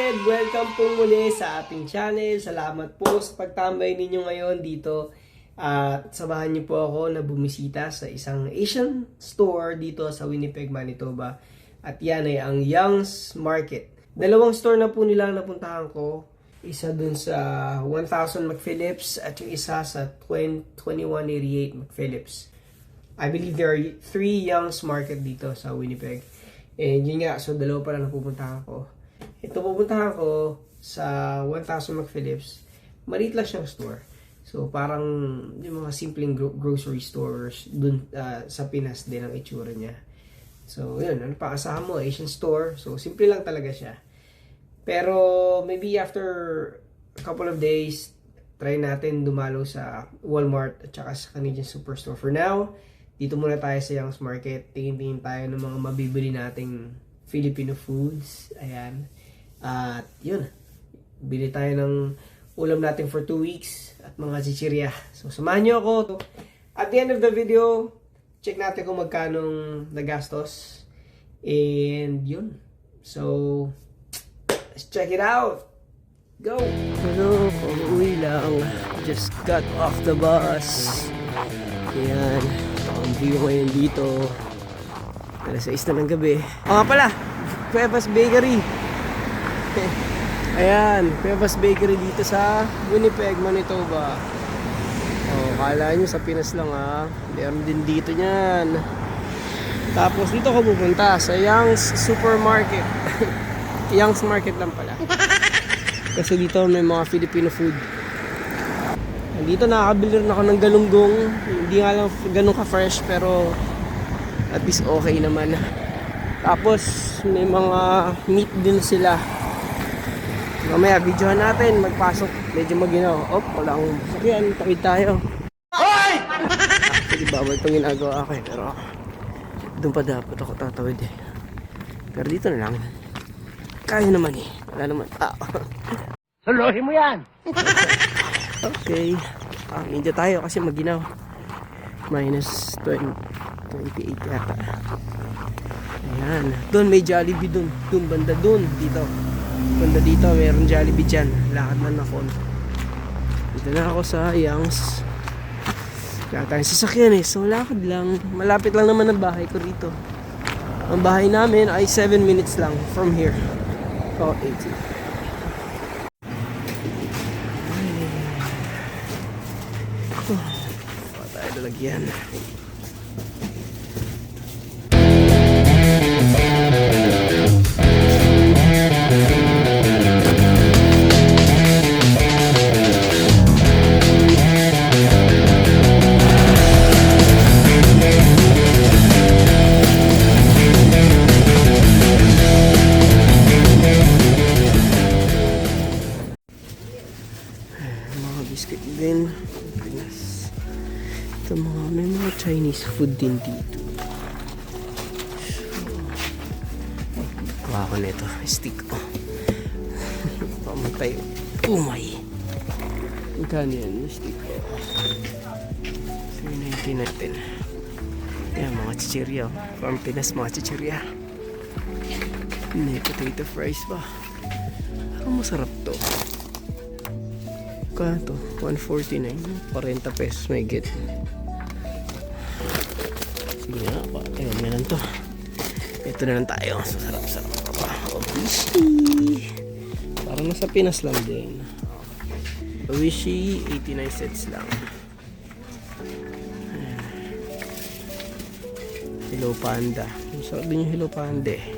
kapatid! Welcome po muli sa ating channel. Salamat po sa pagtambay ninyo ngayon dito. At samahan niyo po ako na bumisita sa isang Asian store dito sa Winnipeg, Manitoba. At yan ay ang Young's Market. Dalawang store na po nila napuntahan ko. Isa dun sa 1000 McPhillips at yung isa sa 2188 McPhillips. I believe there are 3 Young's Market dito sa Winnipeg. And yun nga, so dalawa pala napupuntahan ko. Ito pupuntahan ko sa 1000 McPhillips. Maliit lang siyang store. So parang yung mga simpleng grocery stores dun sa Pinas din ang itsura niya. So yun, ano pa kasama mo? Asian store. So simple lang talaga siya. Pero maybe after a couple of days, try natin dumalo sa Walmart at saka sa Canadian Superstore. For now, dito muna tayo sa Young's Market. Tingin-tingin tayo ng mga mabibili nating Filipino foods. Ayan. At yun. Bili tayo ng ulam natin for 2 weeks. At mga chichirya. So samahan nyo ako. At the end of the video, check natin kung magkanong nagastos. And yun. So, let's check it out. Go! Hello, uuwi lang. Just got off the bus. Ayan. Ang view ngayon dito. Alas 6 na ng gabi. Nga pala, Cuevas Bakery. Ayan, Cuevas Bakery dito sa Winnipeg, Manitoba. Kala nyo sa Pinas lang ha. Meron din dito niyan. Tapos dito ako pupunta sa Young's Supermarket. Young's Market lang pala. Kasi dito may mga Filipino food. Dito nakakabili rin ako ng galunggong. Hindi nga lang ganun ka-fresh pero at least okay naman. Tapos may mga meat din sila. Mamaya videohan natin magpasok. Medyo maginaw. Wala akong sakyan. Tawid tayo. Hoy! Actually bawal itong ginagawa ako pero doon pa dapat ako tatawid eh. Pero dito na lang. Kaya naman eh. Wala naman tao. Suluhin mo yan! Okay. Medyo tayo kasi maginaw. Minus 28 yata. Ayan. Doon may Jollibee doon. Doon banda doon. Dito. Banda dito. Mayroon Jollibee dyan. Lakad na ako. Dito na ako sa Young's. Kaya tayong sasakyan eh. So lakad lang. Malapit lang naman ang bahay ko rito. Ang bahay namin ay 7 minutes lang from here. 80. Tayo lalagyan. Mga biscuit din. Ito may mga Chinese food din dito. Kuha ko nito. Stick ko. Pamatay. Umay. Magkano yan? Stick ko. 3.99 natin. Yan, mga chichirya. From Pinas, mga chichirya. May potato fries pa. Ang masarap to. Kaya to? 149. 40 pesos may get. Sige nga pa. Ayun, meron to. Ito na lang tayo. Sarap-sarap pa. Oishi. Parang nasa Pinas lang din. Oishi, 89 cents lang. Hello Panda. Masarap din yung Hello Panda eh.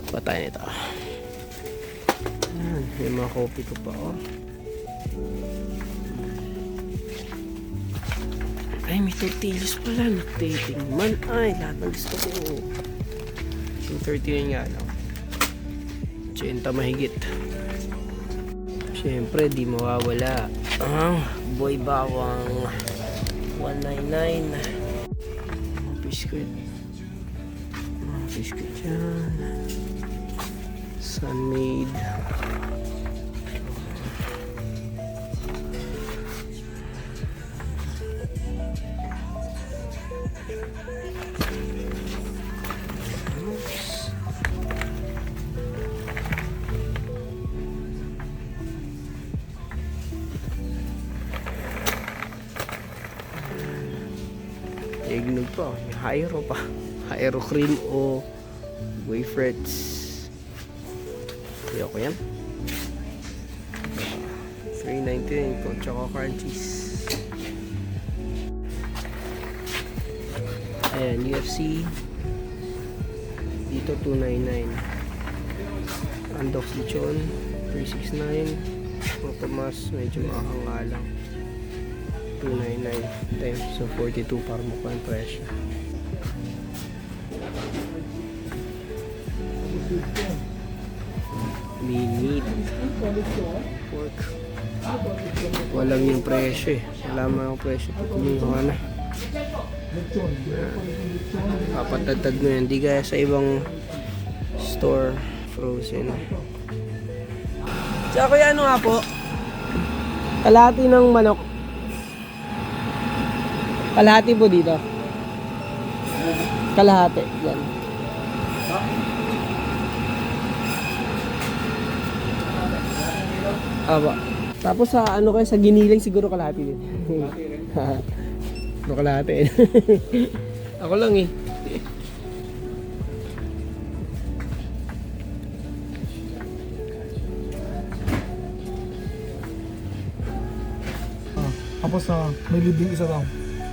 Patay nito. Ayan, may mga coffee ko pa oh. Ay, may tortillas pala. Nagdating man. Ay, lahat ng gusto ko. Yung 39 nga lang. 80 mahigit. Siyempre, di mawawala ang boy bawang 199. Mga biscuit. Mga biscuit yan. Sunmade. Tuminog pa. May Hyro pa. Hyro cream o wafers. Ayoko yan. 3.99 po. Choco crunchies. Ayan, UFC. Dito 2.99. Andox Lechon 3.69. Ang Tomas medyo makakanga lang. 2.99 times so 42 para mukha ang presyo. Minute pork. Walang yung presyo eh. Wala man ang presyo pag kumuha na. Papatagtag mo yan. Di kaya sa ibang store frozen. Tsaka kuya ano nga po? Kalahati ng manok. Kalahati po dito. Kalahati. Yan. Aba. Tapos sa ano kayo sa giniling siguro kalahati din. Ano kalahati? Ako lang eh. Tapos may libreng isa daw.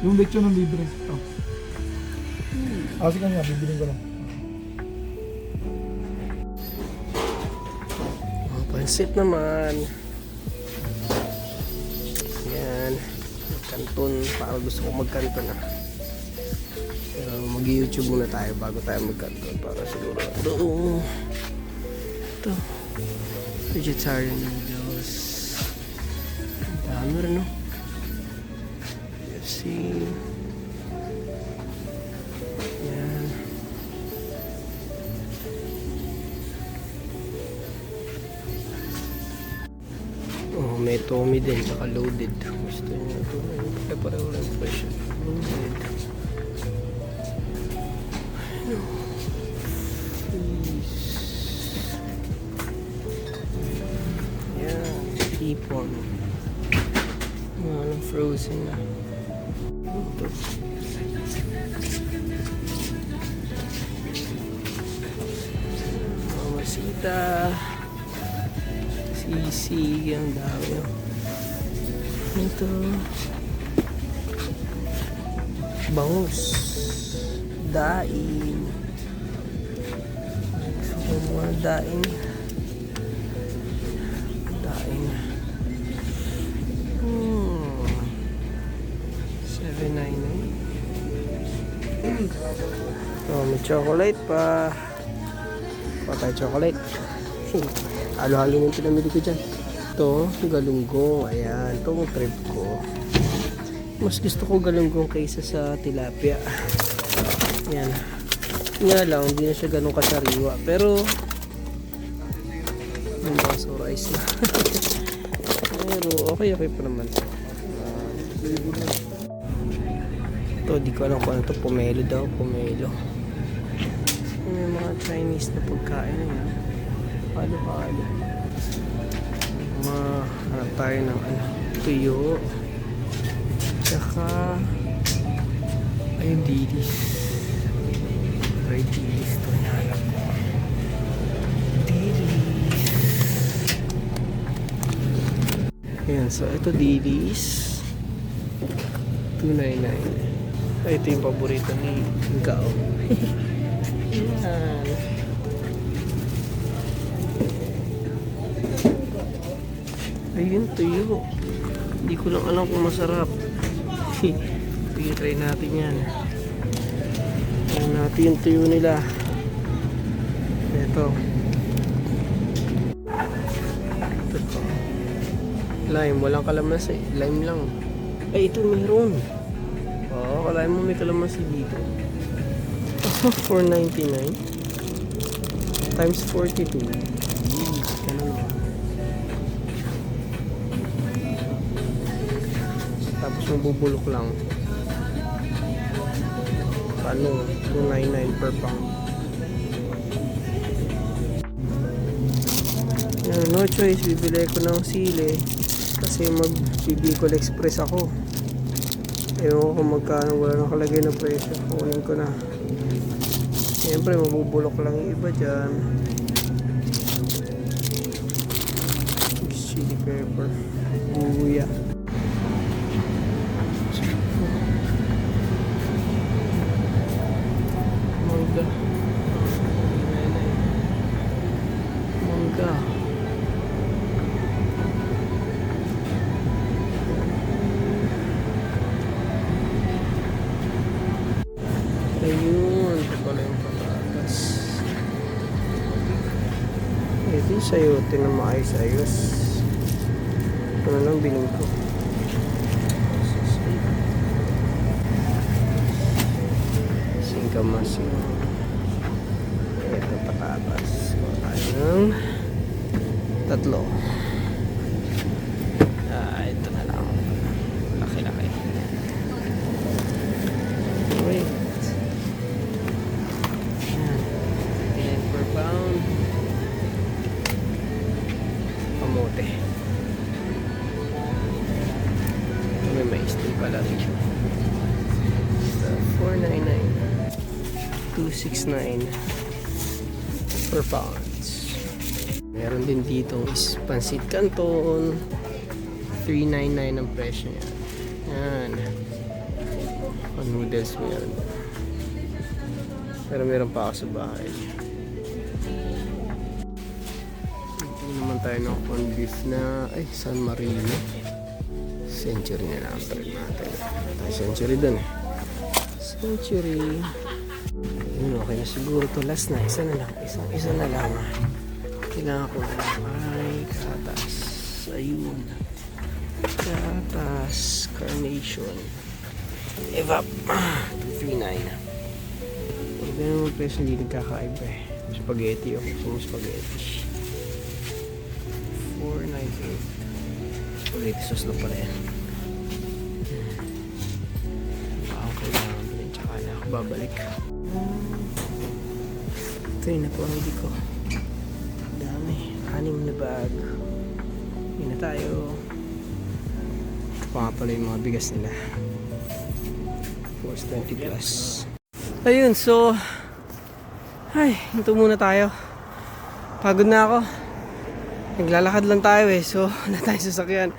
Yung lechon ng libre. Kasi kanya, bibiling ko lang. Oh, pansit naman. Yan. Kanton. Para gusto ko magkanton ah. Pero mag-YouTube muna tayo bago tayo magkanton. Para siguro. Ito. Vegetarian noodles. Ang dami rin no. See. Yan. Oh, may Tommy din, tsaka loaded. Gusto nyo ito. Pareho lang presyo. Loaded. Yan. Hipon. Walang frozen na. Ito. Mamasita. Sisig. Ang dami. Ito. Bangus. Daing. Gusto ko mga daing. Daing. 7.99. Oh, may chocolate pa. Patay chocolate. Halo-halo yung pinamili ko dyan. Ito, galunggong. Ayan, ito ang trip ko. Mas gusto ko galunggong kaysa sa tilapia. Ayan. Nga lang, hindi na siya ganun kasariwa. Pero, yung baso rice na. Pero, okay pa naman. Ito, di ko alam kung ano ito. Pomelo daw. Pomelo. May mga Chinese na pagkain na yan. Palo-palo. Hanap tayo ng ano, tuyo. Tsaka ayun, dilis. Try dilis. Ito hanap ko. Dilis. Ayan, so ito dilis. 2.99. Ay, ito yung paborito ni Gao. Ayan. Ayun, tuyo. Hindi ko lang alam kung masarap. Sige, try natin yan. Try natin yung tuyo nila. Ito. Lime, walang kalamansi. Lime lang. Ay, ito meron. Oo, kalahin mo may kalamansi dito. 4.99 times 42. Ano naman. Tapos mabubulok lang. Ano, 2.99 per pound. Yan, no choice, bibili ko ng sili kasi mag Bicol Express ako. Ewan ko kung magkano, wala nakalagay na presyo. Kunin ko na. Siyempre, mabubulok lang yung iba dyan. Chili pepper. Buya. Mangga. Mangga. Ayun, ito pala yung patatas. Ito yung sayote na maayos-ayos. Ito na lang bining ko. Singkamas yung ito patatas. Kuha tayo ng 3. Ito na lang. Laki-laki. Wait. 10 per pound. Kamote. May mais din pala rin. 499. 269 per pounds. Meron din dito is pansit canton. 399 ang presyo niya. Yan. Noodles meron. Pero meron pa ako sa bahay. Ito naman tayo ng corn beef na San Marino. Century na lang try natin. Tayo Century dun eh. Century. Yun, okay na siguro to. Last na. Isa na lang. Isa na lang. Kailangan ko na lang. Ay, katas. Ayun. Katas. Carnation. Evap. 239. Huwag na naman presyo hindi nagkakaiba eh. Spaghetti o gusto mo spaghetti. 498. Spaghetti sauce na pala yan. Ako kailangan ko rin. Tsaka na ako babalik. Ito yun na po ang hindi ko. Dami. 6 na bag. Yun na tayo. Ito pa nga pala yung mga bigas nila. Force 20 plus. Ayun, so ito muna tayo. Pagod na ako. Naglalakad lang tayo eh. So, wala tayong sasakyan.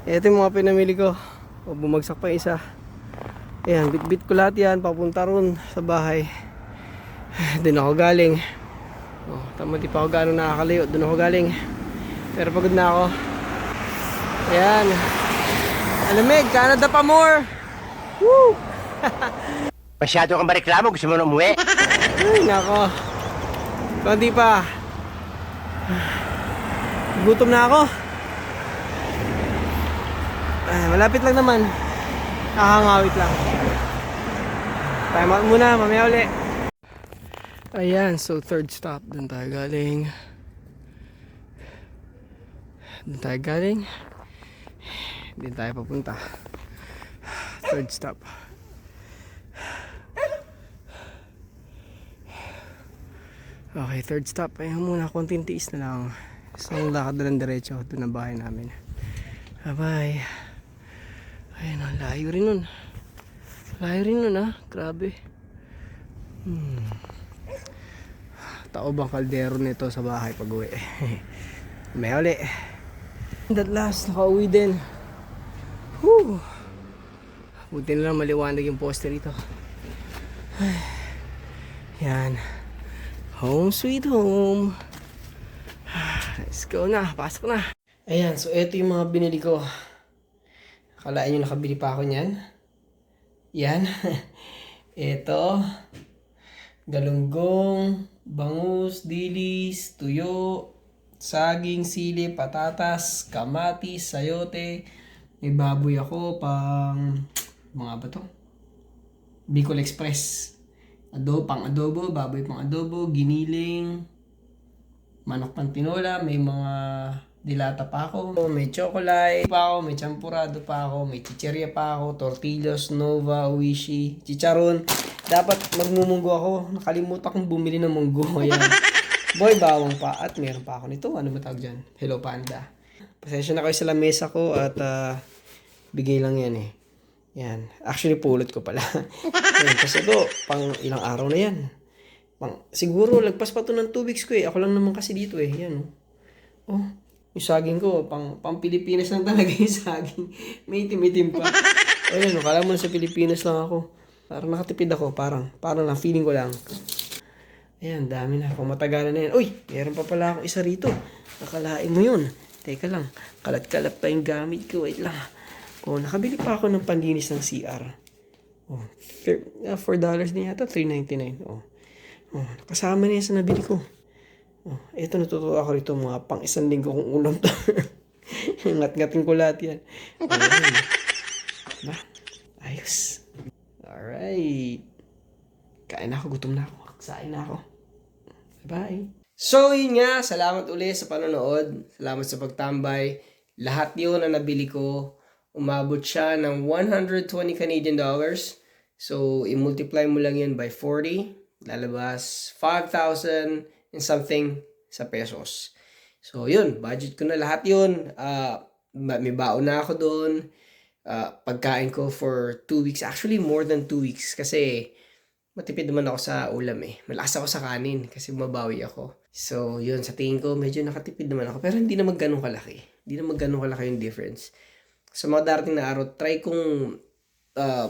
Ito yung mga pinamili ko. O, bumagsak pa isa. Ayan, bit-bit ko lahat yan. Papunta ron sa bahay. Doon ako galing. O, tama di pa ako gano'ng nakakalayo. Doon ako galing. Pero pagod na ako. Ayan. Alamig, Canada pa more. Woo! Masyado kang mareklamo, gusto mo na umuwi? Ay, nako. Kundi pa. Gutom na ako. Malapit lang naman. Kakangawit lang. Time out muna, mamaya uli. Ayan, so third stop. Doon tayo galing. Doon tayo galing. Doon tayo papunta. Third stop. Okay, third stop. Ayun muna, konting tiis na lang. Isang lakad na lang diretso. Doon ang bahay namin. Bye-bye. Ayun, ang layo rin nun. Layo rin nun ha. Grabe. Tao bang kaldero nito sa bahay pag uwi. May uli. At last, nakauwi din. Whew. Buti na lang maliwanag yung poster ito. Yan. Home sweet home. Let's go na. Pasok na. Ayan. So, ito yung mga binili ko. Akalaan nyo nakabili pa ako niyan. Yan. Ito. Galunggong. Bangus. Dilis. Tuyo. Saging. Sili. Patatas. Kamatis. Sayote. May baboy ako pang... mga ba to? Bicol Express. Pang adobo, baboy pang adobo, giniling, manok pang tinola, may mga dilata pa ako, may chocolate pa ako, may champurado pa ako, may chicherya pa ako, tortillas, nova, uishi, chicharon. Dapat magmumunggo ako, nakalimutan kong bumili ng munggo. Ayan. Boy, bawang pa. At meron pa ako nito. Ano matawag dyan? Hello Panda. Pasensya na kayo sa lamesa ko at bigay lang yan eh. Yan. Actually, pulot ko pala. Yan, kasi ito, pang ilang araw na yan. Siguro, lagpas pa to ng 2 weeks ko eh. Ako lang naman kasi dito eh. Yan oh. Yung saging ko, pang Pilipinas lang talaga yung saging. May itim-itim pa. Ayan, kala mo na sa Pilipinas lang ako. Parang nakatipid ako, parang na feeling ko lang. Ayan, dami na. Kung matagalan na yan. Uy, meron pa pala akong isa rito. Nakalain mo yun. Teka lang, kalat-kalat pa yung gamit ko. Wait lang. Oh, nakabili pa ako ng panlinis ng CR. Oh, $4 din yata, $3.99. Oh, kasama na yan sa nabili ko. Oh, ito natutuwa ako rito, mga pang 1 linggo kong ulam to. Ngat-ngatin ko lahat yan. Ayan. Diba? Ayos. Alright. Kain na ako, gutom na ako. Kain na ako. Bye. So, yun nga. Salamat ulit sa panonood. Salamat sa pagtambay. Lahat yun na nabili ko, umabot siya ng 120 Canadian dollars. So, i-multiply mo lang yun by 40. Lalabas 5,000 and something sa pesos. So, yun. Budget ko na lahat yun. May baon na ako doon. Pagkain ko for 2 weeks. Actually, more than 2 weeks. Kasi, matipid naman ako sa ulam eh. Malakas ako sa kanin kasi mabawi ako. So, yun. Sa tingin ko, medyo nakatipid naman ako. Pero hindi naman ganun kalaki. Hindi naman ganun kalaki yung difference. Sa mga darating na araw, try kong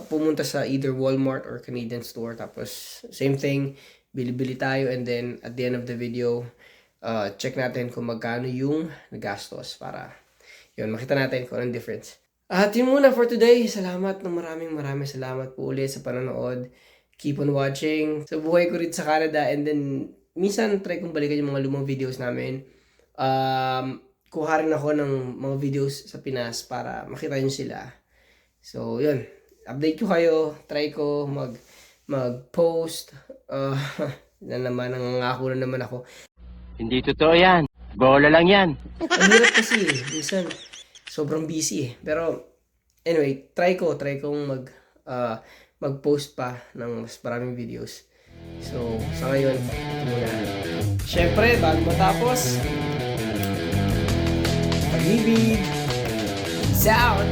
pumunta sa either Walmart or Canadian store. Tapos, same thing. Bili-bili tayo. And then, at the end of the video, check natin kung magkano yung nagastos para yun, makita natin kung anong difference. At yun muna for today. Salamat ng maraming salamat po ulit sa panonood. Keep on watching. Sa buhay ko rin sa Canada, and then minsan try kong balikan yung mga lumang videos namin. Kuha rin ako ng mga videos sa Pinas para makita nyo sila. So, yun. Update ko kayo. Try ko mag-post. Na naman, nangangako na naman ako. Hindi totoo yan. Bola lang yan. Ang hirap kasi eh. Minsan, sobrang busy eh. Pero, anyway, try kong mag-post pa ng mas maraming videos. So, sa ngayon, ito muna. Siyempre, bago matapos, pag-ibig, peace out!